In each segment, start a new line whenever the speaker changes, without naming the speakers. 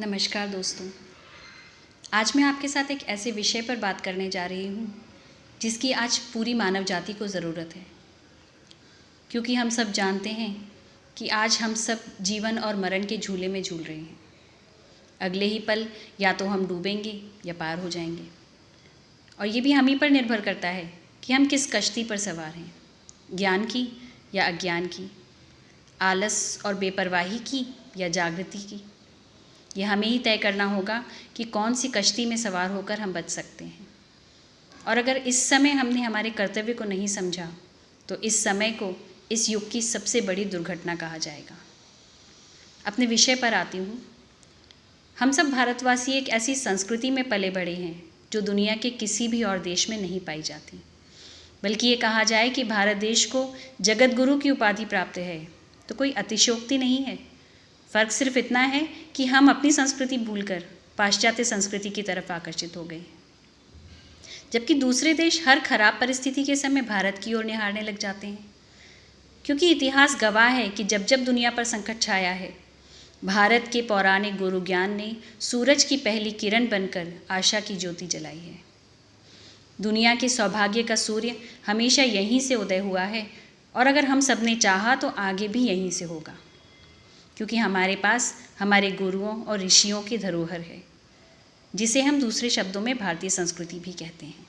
नमस्कार दोस्तों। आज मैं आपके साथ एक ऐसे विषय पर बात करने जा रही हूँ जिसकी आज पूरी मानव जाति को ज़रूरत है, क्योंकि हम सब जानते हैं कि आज हम सब जीवन और मरण के झूले में झूल रहे हैं। अगले ही पल या तो हम डूबेंगे या पार हो जाएंगे, और ये भी हम ही पर निर्भर करता है कि हम किस कश्ती पर सवार हैं, ज्ञान की या अज्ञान की, आलस और बेपरवाही की या जागृति की। यह हमें ही तय करना होगा कि कौन सी कश्ती में सवार होकर हम बच सकते हैं। और अगर इस समय हमने हमारे कर्तव्य को नहीं समझा तो इस समय को इस युग की सबसे बड़ी दुर्घटना कहा जाएगा। अपने विषय पर आती हूँ। हम सब भारतवासी एक ऐसी संस्कृति में पले बढ़े हैं जो दुनिया के किसी भी और देश में नहीं पाई जाती। बल्कि ये कहा जाए कि भारत देश को जगत गुरु की उपाधि प्राप्त है तो कोई अतिशयोक्ति नहीं है। फ़र्क सिर्फ इतना है कि हम अपनी संस्कृति भूलकर पाश्चात्य संस्कृति की तरफ आकर्षित हो गए, जबकि दूसरे देश हर खराब परिस्थिति के समय भारत की ओर निहारने लग जाते हैं। क्योंकि इतिहास गवाह है कि जब जब दुनिया पर संकट छाया है, भारत के पौराणिक गुरु ज्ञान ने सूरज की पहली किरण बनकर आशा की ज्योति जलाई है। दुनिया के सौभाग्य का सूर्य हमेशा यहीं से उदय हुआ है, और अगर हम सब ने चाहा तो आगे भी यहीं से होगा, क्योंकि हमारे पास हमारे गुरुओं और ऋषियों की धरोहर है, जिसे हम दूसरे शब्दों में भारतीय संस्कृति भी कहते हैं।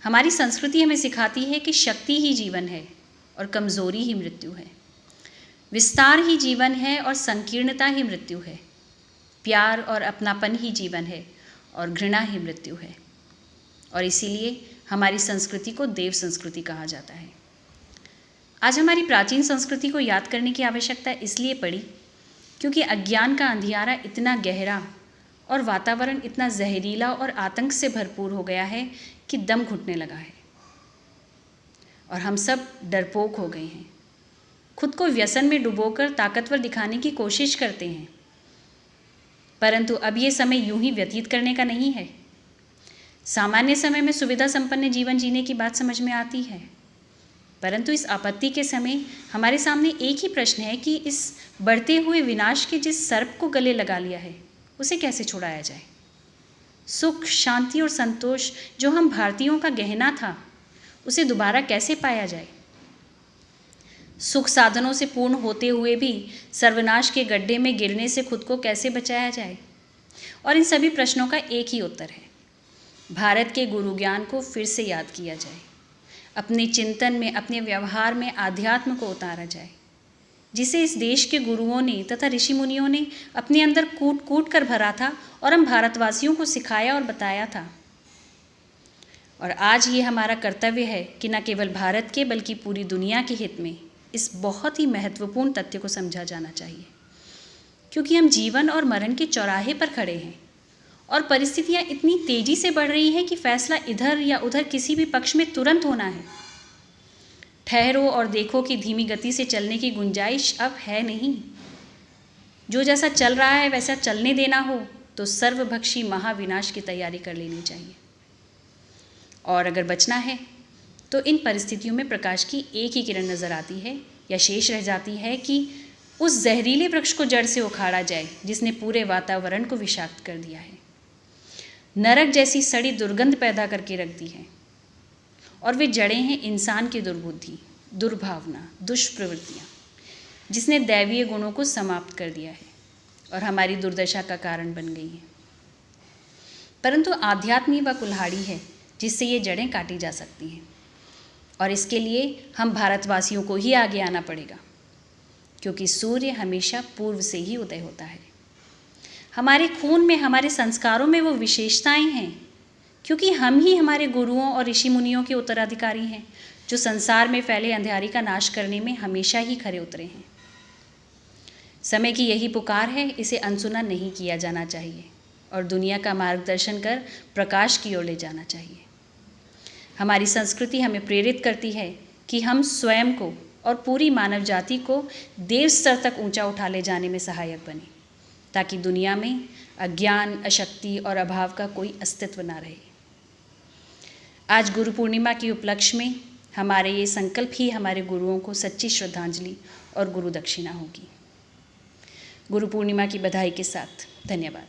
हमारी संस्कृति हमें सिखाती है कि शक्ति ही जीवन है और कमज़ोरी ही मृत्यु है, विस्तार ही जीवन है और संकीर्णता ही मृत्यु है, प्यार और अपनापन ही जीवन है और घृणा ही मृत्यु है। और इसीलिए हमारी संस्कृति को देव संस्कृति कहा जाता है। आज हमारी प्राचीन संस्कृति को याद करने की आवश्यकता इसलिए पड़ी क्योंकि अज्ञान का अंधियारा इतना गहरा और वातावरण इतना जहरीला और आतंक से भरपूर हो गया है कि दम घुटने लगा है, और हम सब डरपोक हो गए हैं। खुद को व्यसन में डुबोकर ताकतवर दिखाने की कोशिश करते हैं, परंतु अब ये समय यूं ही व्यतीत करने का नहीं है। सामान्य समय में सुविधा संपन्न जीवन जीने की बात समझ में आती है, परंतु इस आपत्ति के समय हमारे सामने एक ही प्रश्न है कि इस बढ़ते हुए विनाश के जिस सर्प को गले लगा लिया है उसे कैसे छुड़ाया जाए। सुख, शांति और संतोष जो हम भारतीयों का गहना था, उसे दोबारा कैसे पाया जाए। सुख साधनों से पूर्ण होते हुए भी सर्वनाश के गड्ढे में गिरने से खुद को कैसे बचाया जाए। और इन सभी प्रश्नों का एक ही उत्तर है, भारत के गुरु ज्ञान को फिर से याद किया जाए, अपने चिंतन में, अपने व्यवहार में आध्यात्म को उतारा जाए, जिसे इस देश के गुरुओं ने तथा ऋषि मुनियों ने अपने अंदर कूट कूट कर भरा था और हम भारतवासियों को सिखाया और बताया था। और आज ये हमारा कर्तव्य है कि न केवल भारत के बल्कि पूरी दुनिया के हित में इस बहुत ही महत्वपूर्ण तथ्य को समझा जाना चाहिए, क्योंकि हम जीवन और मरण के चौराहे पर खड़े हैं और परिस्थितियां इतनी तेजी से बढ़ रही हैं कि फैसला इधर या उधर किसी भी पक्ष में तुरंत होना है। ठहरो और देखो कि धीमी गति से चलने की गुंजाइश अब है नहीं। जो जैसा चल रहा है वैसा चलने देना हो तो सर्वभक्षी महाविनाश की तैयारी कर लेनी चाहिए। और अगर बचना है तो इन परिस्थितियों में प्रकाश की एक ही किरण नजर आती है या शेष रह जाती है कि उस जहरीले वृक्ष को जड़ से उखाड़ा जाए जिसने पूरे वातावरण को विषाक्त कर दिया है, नरक जैसी सड़ी दुर्गंध पैदा करके रख दी है। और वे जड़ें हैं इंसान की दुर्बुद्धि, दुर्भावना, दुष्प्रवृत्तियाँ, जिसने दैवीय गुणों को समाप्त कर दिया है और हमारी दुर्दशा का कारण बन गई है। परंतु आध्यात्म व कुल्हाड़ी है जिससे ये जड़ें काटी जा सकती हैं, और इसके लिए हम भारतवासियों को ही आगे आना पड़ेगा, क्योंकि सूर्य हमेशा पूर्व से ही उदय होता है। हमारे खून में, हमारे संस्कारों में वो विशेषताएं हैं, क्योंकि हम ही हमारे गुरुओं और ऋषि मुनियों के उत्तराधिकारी हैं जो संसार में फैले अंधेरी का नाश करने में हमेशा ही खरे उतरे हैं। समय की यही पुकार है, इसे अनसुना नहीं किया जाना चाहिए और दुनिया का मार्गदर्शन कर प्रकाश की ओर ले जाना चाहिए। हमारी संस्कृति हमें प्रेरित करती है कि हम स्वयं को और पूरी मानव जाति को देव स्तर तक ऊंचा उठा ले जाने में सहायक बने, ताकि दुनिया में अज्ञान, अशक्ति और अभाव का कोई अस्तित्व ना रहे। आज गुरु पूर्णिमा के उपलक्ष्य में हमारे ये संकल्प ही हमारे गुरुओं को सच्ची श्रद्धांजलि और गुरु दक्षिणा होगी। गुरु पूर्णिमा की बधाई के साथ धन्यवाद।